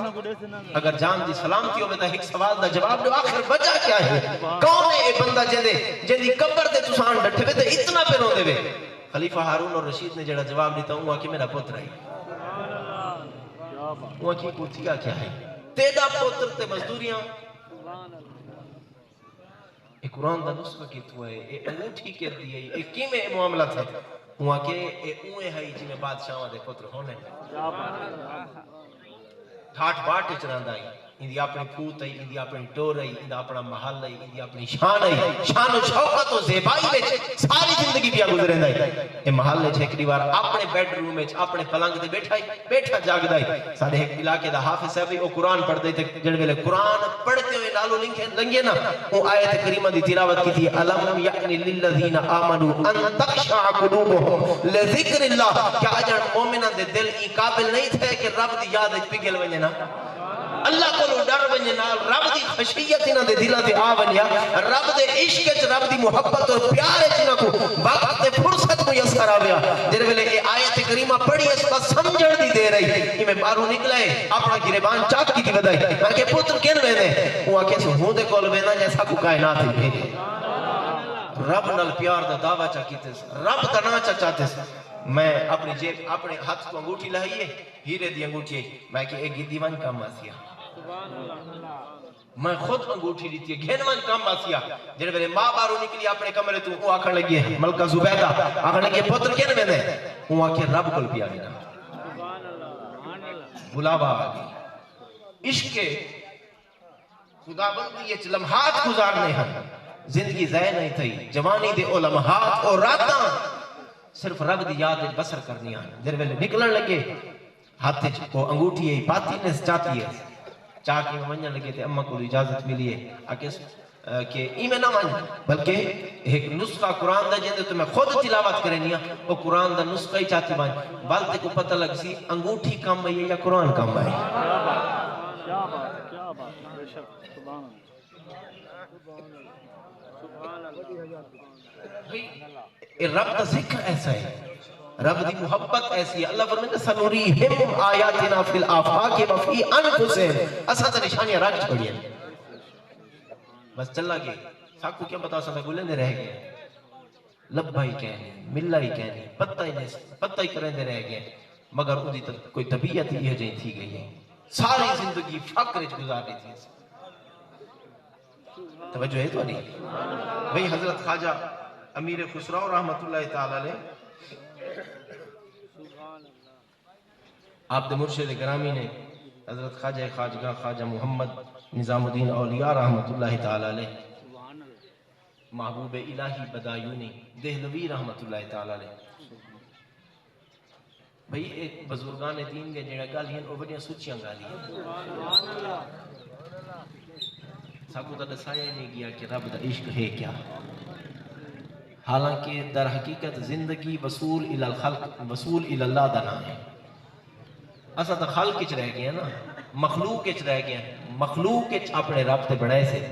اگر جان دی سلامتی ہوئے تا ایک سوال دا جواب دو، آخر وجہ کیا ہے؟ کون ہے اے بندہ جن دی قبر تے تسان ڈٹھے وے تے اتنا پہ روندے وے؟ خلیفہ ہارون اور رشید نے جڑا جواب دیتا ہوں کہ میرا پتر ہے، وہ کی پوچھیا کیا ہے؟ تیرا پتر تے مزدوریاں، ایک قرآن دا نسخہ کیت ہوئے، ایک انگوٹھی کیت دیئے، ایک کی میں معاملہ تھا، وہ کہ ایک اوے ہے جی میں بادشاہ دے پتر ہونے ٹھاٹ باٹ چراندہ ہے، اندھی اپنی پھوت ہے، اندھی اپنی ٹور ہے، اندھی اپنا محل ہے، اندھی اپنی شان ہے، شان و شوقت و زیبائی میں ساری زندگی پیا گزرے ہے۔ یہ محل ہے چھیکری بار اپنے بیڈ روم میں اپنے پلنگ دے بیٹھا جاگ دائی، سارے ایک علاقے دا حافظ ہے بھی وہ قرآن پڑھ دے تھے، جن ویلے قرآن پڑھتے ہوئے لالو لنگے نا، وہ آیت کریمہ دی تلاوت کی تھی، الم یعنی للذین آمنوا ان تخشع قلوبهم لذکر اللہ، کیا اجر مومنہ دے دل ای قابل نہیں تھے کہ رب دی یاد پگل ونجنا، اللہ کو ڈر ونجنا، رب دی خشیت انہاں دے دلہ دے آ ونیا، رب دے عشق رب دی محبت اور پیار انہاں کو وقت دے فرصت میسر آویا۔ جن ویلے اے آیت کریمہ پڑھی اس کا سمجھن دی دے رہی، یہ میں باروں نکلائے اپنا گریبان چاک کی بدائی، میں کہ پتر کین وینے، وہ آکے سے ہوں دے کول وینا جیسا کو کائنات ہی بھیجے، رب نال پیار دا دعویٰ چا کیتے سے، رب دا ناچا چاہتے سے۔ میں اپنی جیب اپنے ہاتھ کو انگوٹھی لائیے، ہیرے دی انگوٹھی ہے، میں کہ ایک دیوان کام آسیا، میں خود انگوٹھی دیتی ہے، گھنوان کام آسیا۔ جن ویلے ماں بارو نکلی اپنے کمرے تو وہ آکھن لگی ہے، ملکہ زبیدہ آکھن لگی ہے پتر کین میں نے، وہ آکھے رب کل پیا گیا، بلاوا آگئی، عشق خدا بندی یہ لمحات گزارنے ہیں، زندگی ضائع نہیں تھی، جوانی دے او لمحات اور راتاں صرف رب دی یاد بسر کرنی ہیں۔ جن ویلے نکلن لگے ہاتھ کو انگوٹھی ہے پاتی نے چاہتی ہے، چاہ کے ونجن لگے تے اماں کو اجازت ملی ہے کہ میں نہ ون بلکہ ایک نسخہ قرآن دا جندے تو میں خود تلاوت کرنی ہوں وہ قرآن دا نسخہ ہی چاہتی بان بالتے کو پتہ لگ سی انگوٹھی کام آئی ہے یا قرآن کام آئی کیا بات بے شک سبحان اللہ رب دا ذکر ایسا ہے رب دی محبت ایسی ہے اللہ فرمائے سنوریہم آیاتنا فی الآفاق وفی انفسہم اسا تا نشانیاں رکھ چھوڑی ہیں بس چلا گئے ساکو کیا بتا سکتا گلے نے رہ گئے لبا ہی کہنے ملہ ہی کہنے پتہ ہی کریں دے رہ گئے مگر ان دی کوئی طبیعت ہی جائیں تھی گئی ہے ساری زندگی فقر گزار دی تھی توجہ ہے تو نہیں وہی حضرت خواجہ امیر خسرو رحمت اللہ تعالی علیہ آپ دے مرشد گرامی نے حضرت خواجہ خواجگاہ خواجہ محمد نظام الدین اولیاء رحمت اللہ تعالی علیہ محبوب الہی بدایونی دہلوی رحمت اللہ تعالی علیہ بھئی ایک بزرگان دین کے جنہا گالیاں وہ بڑیاں سچیاں گالیاں ساکو تا دسایا ہی نہیں گیا کہ رب دا عشق ہے کیا حالانکہ در حقیقت زندگی وصول الالخلق وصول الاللہ دا نام ہے اسا تا خلق اچ رہ گیا نا مخلوق اچ رہ گیا مخلوق اچ اپنے رب تے بڑھائے سے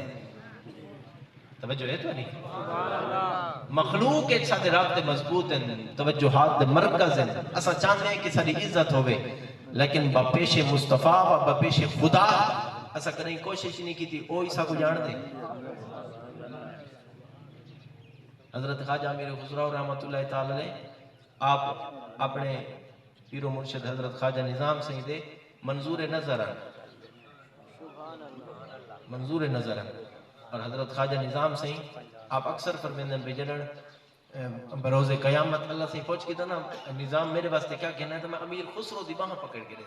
توجہ ہے تو نہیں مخلوق اچ ساتھ رب تے مضبوط ہیں توجہات تے مرکز ہیں اسا چاہتے ہیں کہ ساری عزت ہوئے لیکن با پیش مصطفیٰ و با پیش خدا اسا کریں کوشش نہیں کی تھی او عیسیٰ کو جان دے حضرت خواجہ امیر خسرو رحمت اللہ تعالی علیہ آپ اپنے پیر و مرشد حضرت خواجہ نظام سے دے منظور نظر اور حضرت خواجہ نظام سے آپ اکثر فرمیندن بجنن بروز قیامت اللہ سے پہنچ کی تھا نا نظام میرے واسطے کیا کہنا ہے تو میں امیر خسرو دی باہاں پکڑ کے رہے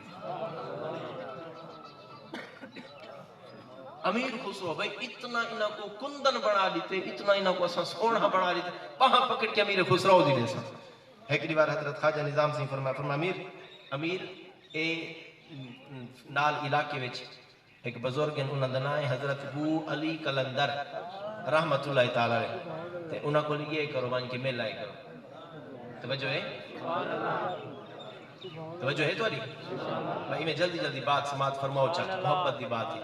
امیر خسرو بھئی اتنا انہاں کو کندن بنا لیتے اتنا انہاں کو اساں سونا بنا لیتے باہاں پکڑ کے امیر خسرو دی رہے ایک بار حضرت خواجہ نظام سے فرمایا امیر اے نال علاقے وچ ایک بزرگ ہیں انہاں دا نام ہے حضرت بو علی کلندر رحمت اللہ تعالی علیہ تے انہاں کو یہ کرو وان کے میل لائے کرو توجہ ہے تو علی بھائی میں جلدی بات سماعت فرماؤ چاہتا محبت دی بات ہے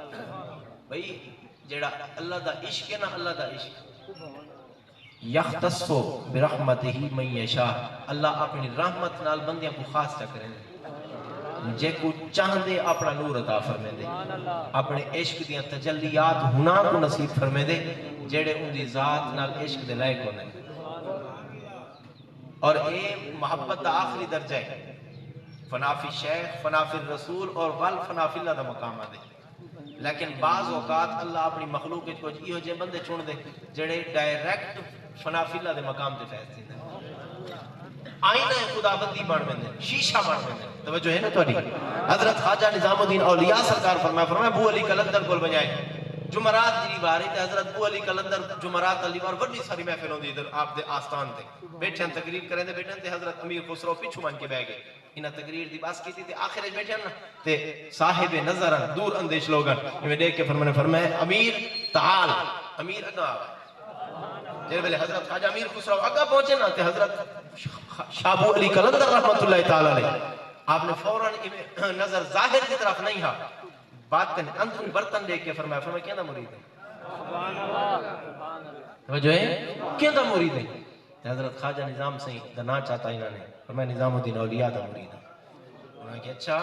بھائی جیڑا اللہ دا عشق ہے نا اللہ دا عشق یختصو برحمتہی من یشاء اللہ اپنی رحمت نال بندیاں کو خاص چکریں جے کو چاہن دے اپنا نور عطا فرمے دے اپنے عشق دیاں تجلیات ہنا کو نصیب فرمے دے جیڑے ان دی ذات نال عشق دے لائق ہونے اور اے محبت دا آخری درجہ ہے فنافی شیخ فنافی الرسول اور والفنافی اللہ دا مقام دے لیکن بعض اوقات اللہ اپنی مخلوق کے کچھ یہ جے بندے چھوڑ دے جڑے ڈائریکٹ فنافی اللہ دے مقام دے فیصلے دے آئینہ خدا بندی بڑھ میں شیشہ بڑھ میں توجہ ہے نا تو حضرت خواجہ نظام الدین اولیاء سرکار فرمایا بو علی کلندر گل بجائے جمعرات جری باری تے حضرت بو علی کلندر جمعرات علی بار وڈی ساری محفل ہوندی ادھر آپ دے آستان تے بیٹھے ہیں تقریر کریں دے بیٹھے ہیں تے حضرت امیر خسرو پیچھو مان کے بیٹھ گئے انہاں تقریر دی باس کی تھی تے آخر وچ بیٹھے ہیں تے صاحب نظر دور اندیش لوگن میں دیکھ کے فرمایا امیر تعال امیر اگا جے ویلے حضرت خواجہ امیر خسرو اگا پہنچے نا تے حضرت شابو علی کلندر رحمت اللہ تعالی علیہ آپ نے فوراً نظر ظاہر کی طرف نہیں ہا باطن اندرون برتن دیکھ کے فرمایا کیا دا مرید ہے توجہ ہے کیا دا مرید ہے حضرت خواجہ نظام سے دنا چاہتا انہوں نے فرمایا نظام الدین اولیاء دا مرید ہے انہوں نے کہا اچھا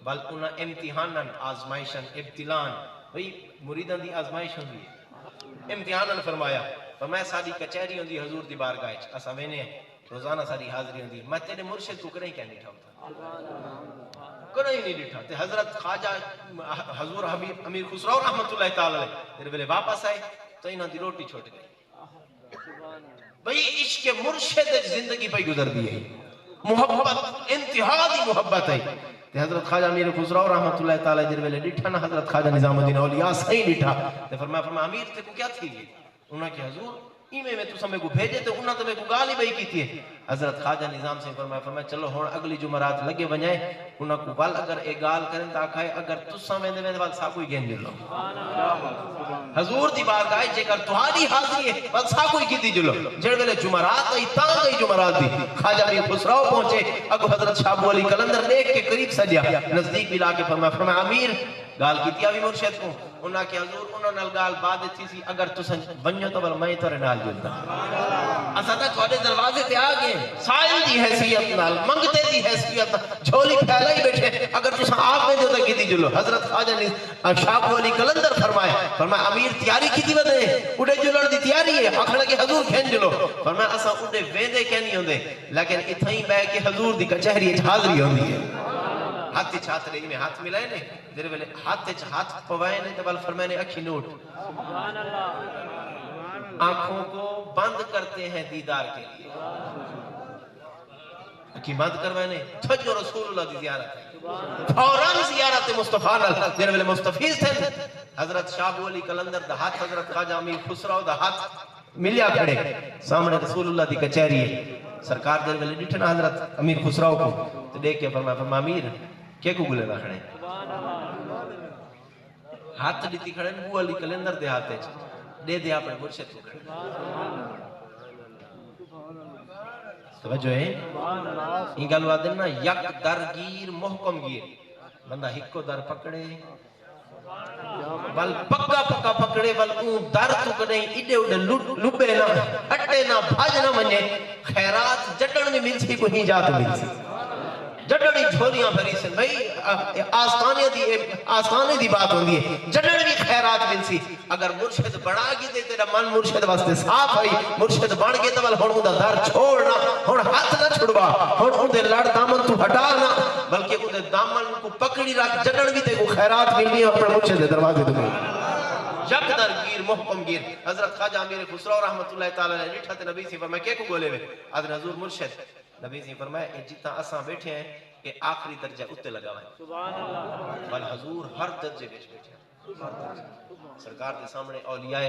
بل انہوں امتحاناً آزمائشاً ابتلان بھئی مریدان دی آزمائش ہوں دی امتحاناً فرمایا ساری کچہری ہوں دی حضور دی بارگاہ اسا میں نے روزانہ ساری حاضری ہوں دی میں تیرے مرشد کو کریں کیا نہیں ٹھاؤتا کریں نہیں ڈٹھا تے حضرت خواجہ حضور حبیب امیر خسرو رحمت اللہ تعالی علیہ تیرے ویلے واپس آئے تو انہوں دی روٹی چھوٹ گئی بھئی عشق مرشد زندگی پہ گزر دی ہے محبت انتہا دی محبت ہے تے حضرت خواجہ امیر خسرو رحمت اللہ تعالی تیرے ویلے ڈٹھا نا حضرت خواجہ نظام الدین اولیاء صحیح ڈٹھا تے فرمایا امیر تے کو کیا تھی انہوں نے کہا حضور ایویں میں تو سمے کو بھیجے تو انہاں تو میں کو گالی بھئی کی تھی حضرت خواجہ نظام سے فرمایا چلو ہن اگلی جمعرات لگے ونجائے انہاں کو بل اگر اے گال کرن تا کھائے اگر تساں ویندے ویندے بل سا کوئی گین جلو حضور دی بارگاہ جے کر تہاڈی حاضری ہے بل سا کوئی کیتی جلو جڑ ویلے جمعرات آئی تاں گئی جمعرات دی خواجہ میر خسرو پہنچے اگو حضرت شاہ ابو علی قلندر دیکھ کے قریب سجیا نزدیک بھی لا کے فرمایا امیر گال کیتی آوی مرشد کو انہاں کہ حضور انہاں نال گال بعد تھی سی اگر تساں ونجو تو بل میں تورے نال جلدا اساں تے تواڈے دروازے تے آ گئے سائل دی حیثیت نال منگتے دی حیثیت نال جھولی پھیلائی بیٹھے اگر تساں آپ میں تو کیتی جلو حضرت خواجہ نے شاہ ابو علی قلندر فرمایا امیر تیاری کیتی ودے اڑے جلن دی تیاری ہے آکھن لگے حضور کھن جلو فرمایا اساں اڑے ویندے کہ نہیں ہوندے لیکن اتھائی بیٹھ کے حضور دی کچہری وچ حاضری ہوندی ہے ہاتھ چھات رہی میں ہاتھ ملائے نے جڑے ویلے ہاتھ پوائے نے تو بل فرمائے نے اکھی نوٹ سبحان اللہ آنکھوں کو بند کرتے ہیں دیدار کے لیے اکھی بند کروائے نے تھجو رسول اللہ دی زیارت فوراً زیارت مصطفیٰ اللہ جڑے ویلے مستفیض تھے حضرت شاہ ابو علی قلندر دا ہاتھ حضرت خواجہ امیر خسرو دا ہاتھ ملیا کھڑے سامنے رسول اللہ دی کچہری ہے سرکار دے ویلے ڈٹھنا حضرت امیر خسرو کو تو دیکھ کے فرمایا امیر کیا کو گلے نہ کھڑے ہاتھ دیتی کھڑے ابو علی قلندر دے ہاتھے دے دے اپنے مرشد کو کھڑے توجہ ہے یہ گل وا دینا یک درگیر محکم گیر بندہ ہکو در پکڑے بل پکا پکا پکڑے بل اون در تو کدیں ایڈے اڈے لبے نہ اٹے نہ بھاج نہ منجے خیرات جٹن میں مل سی کوئی جات مل سی جٹن ہی جھولیاں بھری سن بھئی آسانے دی بات ہوندی ہے جٹن بھی خیرات مل سی اگر مرشد بڑا گی دے تیرا من مرشد واسطے صاف ہے مرشد بڑھ گئے تو بل ہن اوندا در چھوڑنا ہن ہاتھ نہ چھڑوا ہن اون دے لڑ دامن تو ہٹا نہ بلکہ اون دے دامن کو پکڑی رکھ جٹن بھی تے کو خیرات ملنی اپنے مرشد دے دروازے تے یک درگیر محکم گیر حضرت خواجہ امیر خسرو رحمت اللہ تعالی علیہ ڈٹھا تے نبی سی فرمایا کہ کو بولے وے حضرت حضور مرشد نبی سی فرمایا اے جتنا اساں بیٹھے ہیں کہ آخری درجہ اتے لگا ہے سبحان اللہ بل حضور ہر درجے بیٹھ بیٹھے ہیں سرکار کے سامنے اولیاء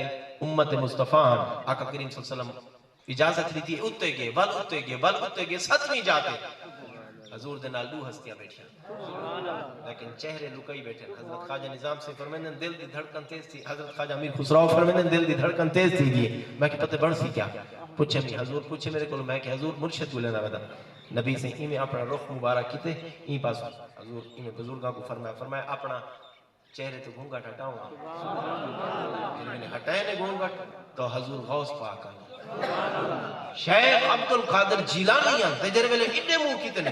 امت مصطفیٰ آقا کریم صلی اللہ علیہ وسلم اجازت لی تھی اتے گئے بل اتے گئے ستویں جاتے حضور دے نال دو ہستیاں بیٹھیں لیکن چہرے لکائی بیٹھے حضرت خواجہ نظام سے فرمیندن دل دی دھڑکن تیز تھی حضرت خواجہ امیر خسرو فرمیندن دل دی دھڑکن تیز تھی دیئے میں کہ پتہ بڑھ سی کیا پوچھے میں حضور پوچھے میرے کو میں کہ حضور مرشد کو لینا ودا نبی سے میں اپنا رخ مبارک کیتے این پاس حضور میں بزرگاں کو فرمایا اپنا چہرے تو گھونگھٹ ہٹاؤں جن میں نے ہٹائے نے گھونگھٹ تو حضور غوث پاک شیخ عبد القادر جیلانی تے جرے ویلے اڈے منہ کیتے نے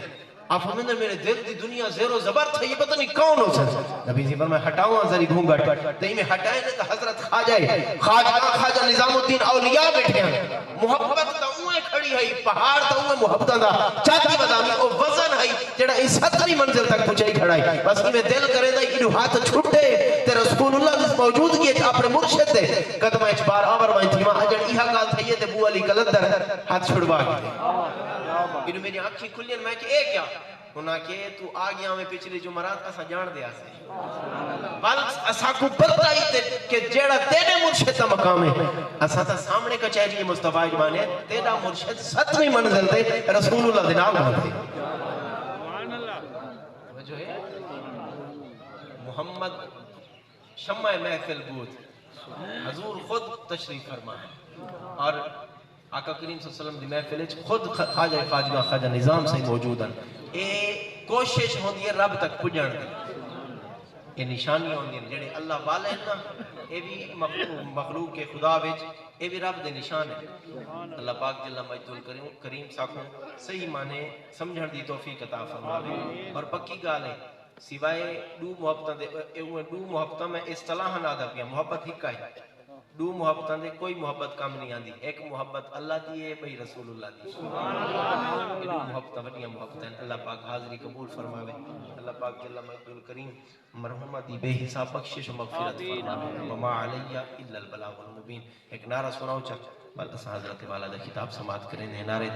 آپ فرمائیں میرے دل دی دنیا زیر و زبر تھا یہ پتہ نہیں کون ہو سکتا نبی سے فرمایا ہٹاؤں ذری گھونگھٹ تو میں ہٹائے نے تو حضرت خواجہ نظام الدین اولیاء بیٹھے ہیں محبت تا اوے کھڑی ہے پہاڑ تا اوے محبت دا چاہتی بدامی او وزن ہے جڑا اس 70 منزل تک پہنچائی کھڑا ہے بس میں دل کرے دا کہ ہاتھ چھٹے تے رسول اللہ کی موجودگی ہے اپنے مرشد دے قدمہ اچ بار آور وائن تھی وہاں اجڑ ایہا گال تھئی تے ابو علی قلندر ہاتھ چھڑوا کے انہوں میری آنکھیں کھلین میں کہ اے کیا انہاں کہ تو آگیا میں پچھلی جمعرات اسا جان دیا سے بل اسا کو پتہ ہی تے کہ جیڑا تیرے مرشد کا مقام ہے اسا تا سامنے کچہری مصطفیٰ اجمانے تیرا مرشد 7ویں منزل تے رسول اللہ دے نام ہوتے سبحان اللہ جو ہے محمد شمع محفل بود حضور خود تشریف فرمائے اور آقا کریم صلی اللہ علیہ وسلم دی محفل خود خواجہ نظام سے موجود ہیں اے کوشش ہوندی ہے رب تک پجن دی یہ نشانی ہوندی ہیں جڑے اللہ والے ہیں نا اے بھی مخلوق کے خدا وچ اے بھی رب دے نشان ہے اللہ پاک جل مجد الکریم ساکھوں صحیح معنی سمجھن دی توفیق عطا فرماوے اور پکی گال ہے سوائے دو محبتاں میں اصطلاح نہ دا پیا محبت ہی کا ہے دو محبتاں دے کوئی محبت کم نہیں آندی ایک محبت اللہ دی ہے بھئی رسول اللہ دی دو محبتاں بڑیاں محبتاں اللہ پاک حاضری قبول فرماوے اللہ پاک جل مجد الکریم مرحومہ دی بے حساب بخشش و مغفرت فرماوے وما علیہ الا البلاغ المبین ایک نعرہ سناؤ چا بل اس حضرت والا دا خطاب سماعت کریں نعرہ